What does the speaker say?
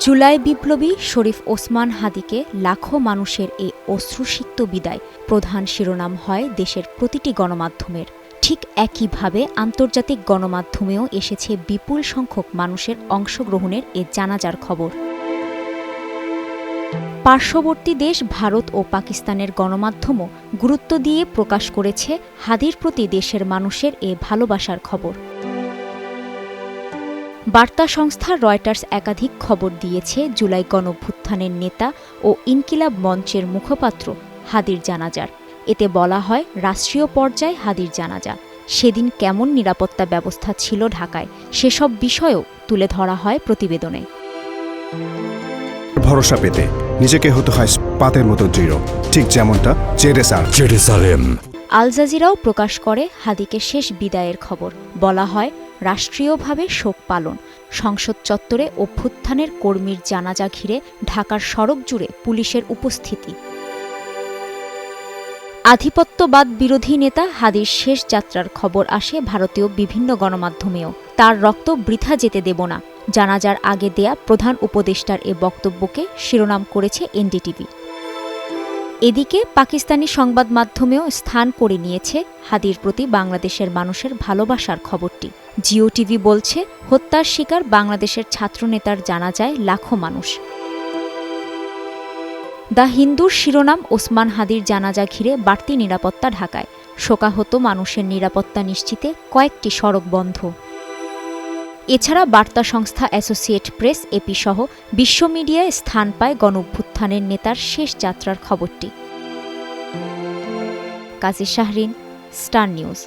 জুলাই বিপ্লবী শরীফ ওসমান হাদিকে লাখো মানুষের এই অশ্রুসিক্ত বিদায় প্রধান শিরোনাম হয় দেশের প্রতিটি গণমাধ্যমের। ঠিক একইভাবে আন্তর্জাতিক গণমাধ্যমেও এসেছে বিপুল সংখ্যক মানুষের অংশগ্রহণের এ জানাজার খবর। পার্শ্ববর্তী দেশ ভারত ও পাকিস্তানের গণমাধ্যমও গুরুত্ব দিয়ে প্রকাশ করেছে হাদির প্রতি দেশের মানুষের এ ভালোবাসার খবর। বার্তা সংস্থা রয়টার্স একাধিক খবর দিয়েছে জুলাই গণঅভ্যুত্থানের নেতা ও ইনকিলাব মঞ্চের মুখপাত্র হাদির জানাজার। এতে বলা হয়, রাষ্ট্রীয় পর্যায়ে হাদির জানাজা, সেদিন কেমন নিরাপত্তা ব্যবস্থা ছিল ঢাকায়, সেসব বিষয়ও তুলে ধরা হয় প্রতিবেদনে। ভরসা পেতে নিজেকে হতে হয় পাতের মতো দৃঢ়, ঠিক যেমনটা জেরুসালেম। আল জাজিরাও প্রকাশ করে হাদিকে শেষ বিদায়ের খবর। বলা হয়, রাষ্ট্রীয়ভাবে শোক পালন, সংসদ চত্বরে অভ্যুত্থানের কর্মীর জানাজা ঘিরে ঢাকার সড়ক জুড়ে পুলিশের উপস্থিতি। আধিপত্যবাদ বিরোধী নেতা হাদির শেষ যাত্রার খবর আসে ভারতীয় বিভিন্ন গণমাধ্যমেও। তার রক্ত বৃথা যেতে দেব না, জানাজার আগে দেয়া প্রধান উপদেষ্টার এ বক্তব্যকে শিরোনাম করেছে এনডিটিভি। এদিকে পাকিস্তানি সংবাদ মাধ্যমেও স্থান করে নিয়েছে হাদির প্রতি বাংলাদেশের মানুষের ভালোবাসার খবরটি। জিও টিভি বলছে, হত্যার শিকার বাংলাদেশের ছাত্রনেতার জানাজায় লাখো মানুষ। দ্য হিন্দুর শিরোনাম, ওসমান হাদির জানাজা ঘিরে বাড়তি নিরাপত্তা ঢাকায়, শোকাহত মানুষের নিরাপত্তা নিশ্চিতে কয়েকটি সড়ক বন্ধ। এছাড়া বার্তা সংস্থা অ্যাসোসিয়েট প্রেস এপি সহ বিশ্ব মিডিয়ায় স্থান পায় গণঅভ্যুত্থানের নেতার শেষ যাত্রার খবরটি। কাজী শাহরিন, স্টার নিউজ।